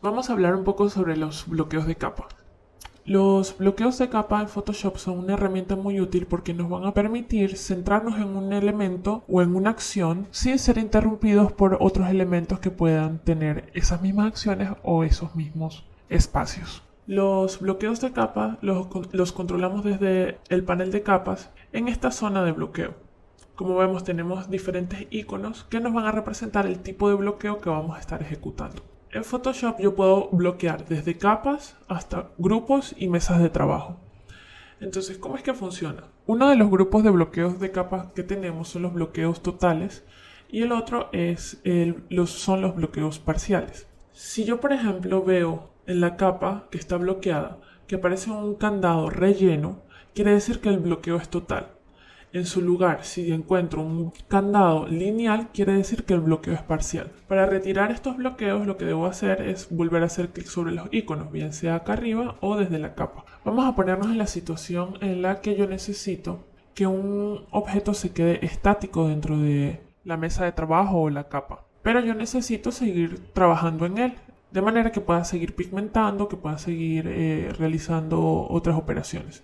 Vamos a hablar un poco sobre los bloqueos de capa. Los bloqueos de capa en Photoshop son una herramienta muy útil porque nos van a permitir centrarnos en un elemento o en una acción sin ser interrumpidos por otros elementos que puedan tener esas mismas acciones o esos mismos espacios. Los bloqueos de capa los controlamos desde el panel de capas en esta zona de bloqueo. Como vemos, tenemos diferentes iconos que nos van a representar el tipo de bloqueo que vamos a estar ejecutando. En Photoshop yo puedo bloquear desde capas hasta grupos y mesas de trabajo. Entonces, ¿cómo es que funciona? Uno de los grupos de bloqueos de capas que tenemos son los bloqueos totales y el otro son los bloqueos parciales. Si yo, por ejemplo, veo en la capa que está bloqueada que aparece un candado relleno, quiere decir que el bloqueo es total. En su lugar, si encuentro un candado lineal, quiere decir que el bloqueo es parcial. Para retirar estos bloqueos, lo que debo hacer es volver a hacer clic sobre los iconos, bien sea acá arriba o desde la capa. Vamos a ponernos en la situación en la que yo necesito que un objeto se quede estático dentro de la mesa de trabajo o la capa. Pero yo necesito seguir trabajando en él, de manera que pueda seguir pigmentando, que pueda seguir realizando otras operaciones.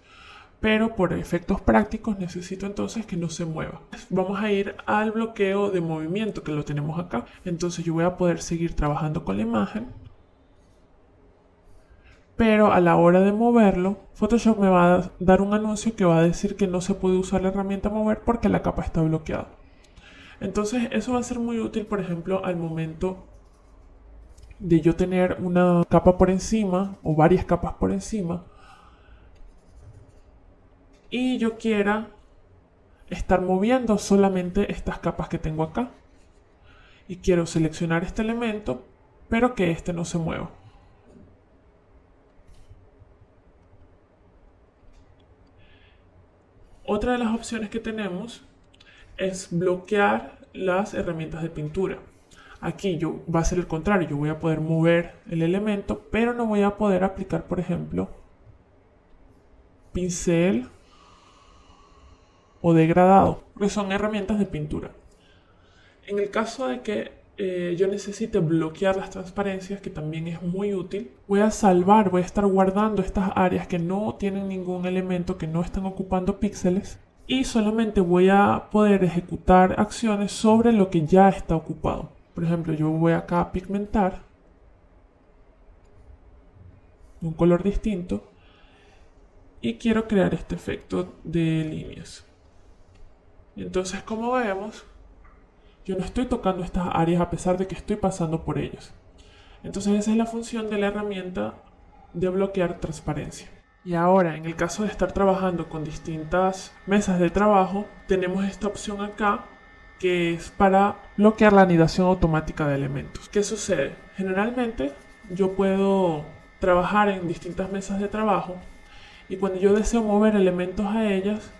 Pero por efectos prácticos necesito entonces que no se mueva. Vamos a ir al bloqueo de movimiento que lo tenemos acá. Entonces yo voy a poder seguir trabajando con la imagen. Pero a la hora de moverlo, Photoshop me va a dar un anuncio que va a decir que no se puede usar la herramienta mover porque la capa está bloqueada. Entonces eso va a ser muy útil, por ejemplo, al momento de yo tener una capa por encima o varias capas por encima y yo quiera estar moviendo solamente estas capas que tengo acá y quiero seleccionar este elemento pero que este no se mueva. Otra de las opciones que tenemos es bloquear las herramientas de pintura. Aquí va a ser el contrario, yo voy a poder mover el elemento pero no voy a poder aplicar, por ejemplo, pincel o degradado, que son herramientas de pintura. En el caso de que yo necesite bloquear las transparencias, que también es muy útil, voy a estar guardando estas áreas que no tienen ningún elemento, que no están ocupando píxeles, y solamente voy a poder ejecutar acciones sobre lo que ya está ocupado. Por ejemplo, yo voy acá a pigmentar un color distinto y quiero crear este efecto de líneas. Entonces, como vemos, yo no estoy tocando estas áreas a pesar de que estoy pasando por ellas. Entonces esa es la función de la herramienta de bloquear transparencia. Y ahora, en el caso de estar trabajando con distintas mesas de trabajo, tenemos esta opción acá que es para bloquear la anidación automática de elementos. ¿Qué sucede? Generalmente yo puedo trabajar en distintas mesas de trabajo y cuando yo deseo mover elementos a ellas,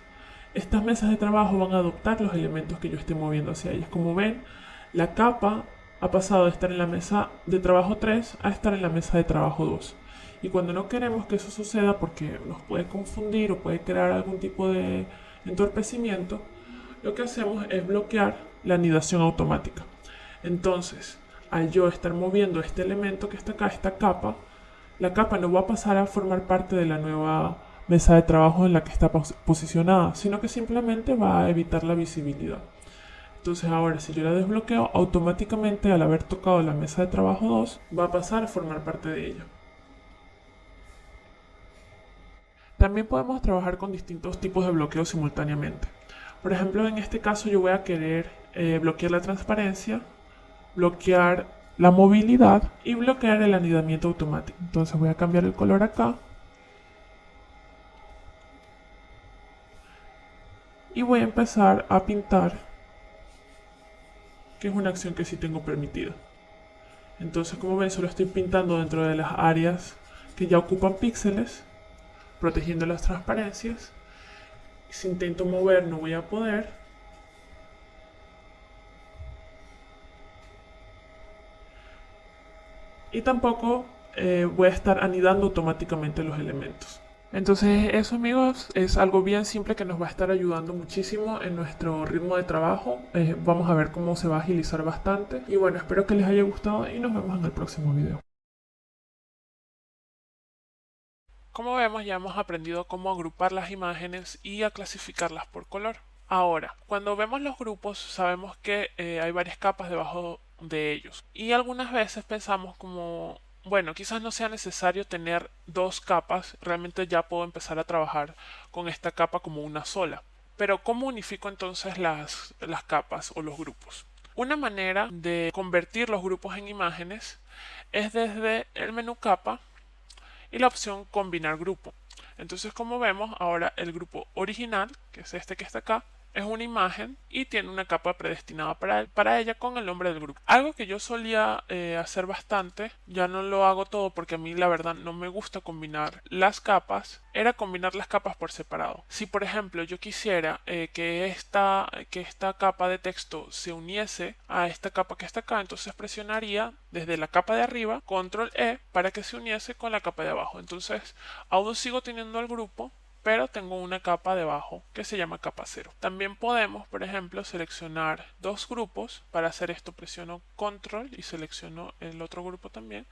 estas mesas de trabajo van a adoptar los elementos que yo esté moviendo hacia ellas. Como ven, la capa ha pasado de estar en la mesa de trabajo 3 a estar en la mesa de trabajo 2. Y cuando no queremos que eso suceda porque nos puede confundir o puede crear algún tipo de entorpecimiento, lo que hacemos es bloquear la anidación automática. Entonces, al yo estar moviendo este elemento que está acá, esta capa, la capa no va a pasar a formar parte de la nueva mesa de trabajo en la que está posicionada, sino que simplemente va a evitar la visibilidad. Entonces ahora si yo la desbloqueo, automáticamente al haber tocado la mesa de trabajo 2, va a pasar a formar parte de ella. También podemos trabajar con distintos tipos de bloqueos simultáneamente. Por ejemplo, en este caso yo voy a querer bloquear la transparencia, bloquear la movilidad y bloquear el anidamiento automático. Entonces voy a cambiar el color acá y voy a empezar a pintar, que es una acción que sí tengo permitida. Entonces, como ven, solo estoy pintando dentro de las áreas que ya ocupan píxeles, protegiendo las transparencias. Si intento mover no voy a poder. Y tampoco voy a estar anidando automáticamente los elementos. Entonces eso, amigos, es algo bien simple que nos va a estar ayudando muchísimo en nuestro ritmo de trabajo. Vamos a ver cómo se va a agilizar bastante. Y bueno, espero que les haya gustado y nos vemos en el próximo video. Como vemos, ya hemos aprendido cómo agrupar las imágenes y a clasificarlas por color. Ahora, cuando vemos los grupos, sabemos que hay varias capas debajo de ellos. Y algunas veces pensamos como, bueno, quizás no sea necesario tener dos capas, realmente ya puedo empezar a trabajar con esta capa como una sola. Pero ¿cómo unifico entonces las capas o los grupos? Una manera de convertir los grupos en imágenes es desde el menú capa y la opción combinar grupo. Entonces, como vemos, ahora el grupo original, que es este que está acá, es una imagen y tiene una capa predestinada para ella con el nombre del grupo. Algo que yo solía hacer bastante, ya no lo hago todo porque a mí la verdad no me gusta combinar las capas, era combinar las capas por separado. Si por ejemplo yo quisiera que esta capa de texto se uniese a esta capa que está acá, entonces presionaría desde la capa de arriba control E para que se uniese con la capa de abajo. Entonces aún sigo teniendo el grupo, pero tengo una capa debajo que se llama capa 0. También podemos, por ejemplo, seleccionar dos grupos. Para hacer esto presiono control y selecciono el otro grupo también.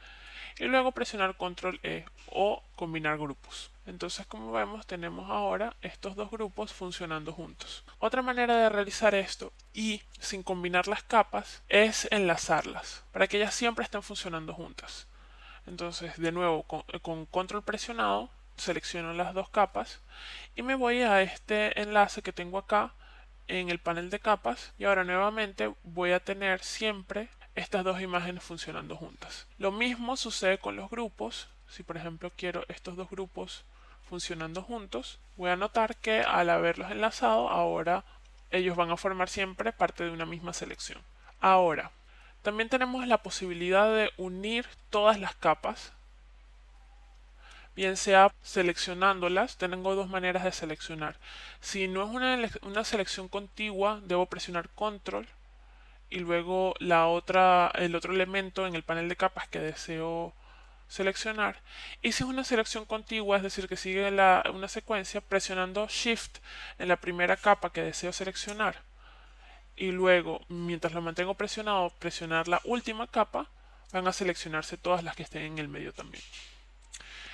Y luego presionar control E o combinar grupos. Entonces, como vemos, tenemos ahora estos dos grupos funcionando juntos. Otra manera de realizar esto y sin combinar las capas es enlazarlas para que ellas siempre estén funcionando juntas. Entonces, de nuevo, con control presionado, selecciono las dos capas y me voy a este enlace que tengo acá en el panel de capas y ahora nuevamente voy a tener siempre estas dos imágenes funcionando juntas. Lo mismo sucede con los grupos. Si por ejemplo quiero estos dos grupos funcionando juntos, voy a notar que al haberlos enlazado ahora ellos van a formar siempre parte de una misma selección. Ahora, también tenemos la posibilidad de unir todas las capas, bien sea seleccionándolas. Tengo dos maneras de seleccionar. Si no es una selección contigua, debo presionar control y luego el otro elemento en el panel de capas que deseo seleccionar. Y si es una selección contigua, es decir, que sigue una secuencia, presionando shift en la primera capa que deseo seleccionar y luego, mientras lo mantengo presionado, presionar la última capa, van a seleccionarse todas las que estén en el medio también.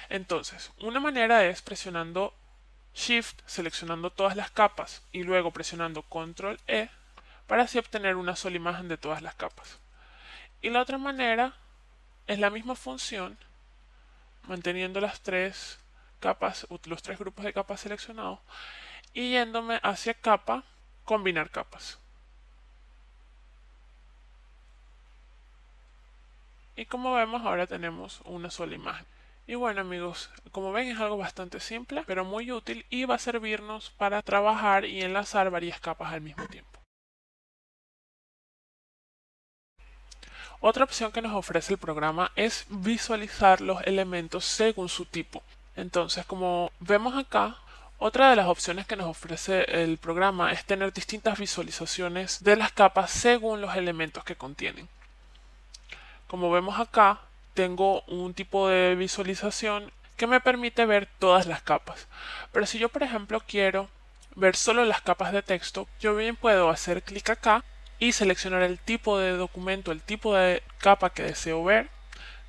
Entonces, una manera es presionando Shift, seleccionando todas las capas y luego presionando Control E para así obtener una sola imagen de todas las capas. Y la otra manera es la misma función, manteniendo las tres capas, los tres grupos de capas seleccionados y yéndome hacia capa, combinar capas. Y como vemos ahora tenemos una sola imagen. Y bueno amigos, como ven es algo bastante simple, pero muy útil y va a servirnos para trabajar y enlazar varias capas al mismo tiempo. Otra opción que nos ofrece el programa es visualizar los elementos según su tipo. Entonces, como vemos acá, otra de las opciones que nos ofrece el programa es tener distintas visualizaciones de las capas según los elementos que contienen. Como vemos acá, tengo un tipo de visualización que me permite ver todas las capas. Pero si yo, por ejemplo, quiero ver solo las capas de texto, yo bien puedo hacer clic acá y seleccionar el tipo de documento, el tipo de capa que deseo ver.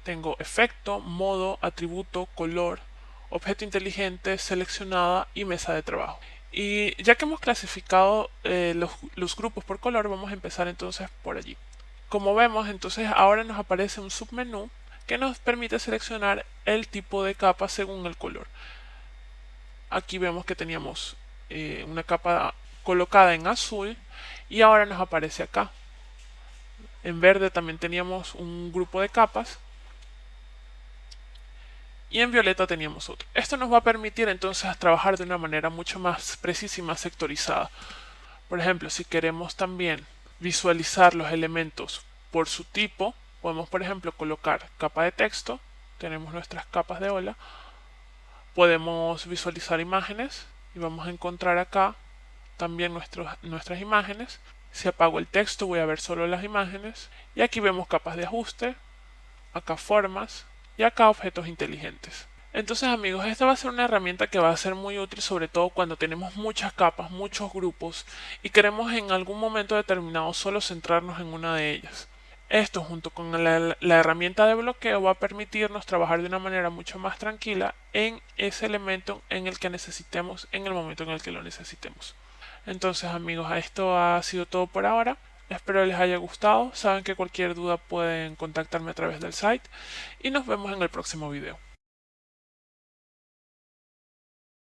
Tengo efecto, modo, atributo, color, objeto inteligente, seleccionada y mesa de trabajo. Y ya que hemos clasificado los grupos por color, vamos a empezar entonces por allí. Como vemos, entonces ahora nos aparece un submenú que nos permite seleccionar el tipo de capa según el color. Aquí vemos que teníamos una capa colocada en azul y ahora nos aparece acá. En verde también teníamos un grupo de capas y en violeta teníamos otro. Esto nos va a permitir entonces trabajar de una manera mucho más precisa y más sectorizada. Por ejemplo, si queremos también visualizar los elementos por su tipo, podemos por ejemplo colocar capa de texto, tenemos nuestras capas de ola, podemos visualizar imágenes y vamos a encontrar acá también nuestras imágenes. Si apago el texto voy a ver solo las imágenes y aquí vemos capas de ajuste, acá formas y acá objetos inteligentes. Entonces amigos, esta va a ser una herramienta que va a ser muy útil sobre todo cuando tenemos muchas capas, muchos grupos y queremos en algún momento determinado solo centrarnos en una de ellas. Esto junto con la herramienta de bloqueo va a permitirnos trabajar de una manera mucho más tranquila en ese elemento en el que necesitemos en el momento en el que lo necesitemos. Entonces amigos, esto ha sido todo por ahora. Espero les haya gustado. Saben que cualquier duda pueden contactarme a través del site y nos vemos en el próximo video.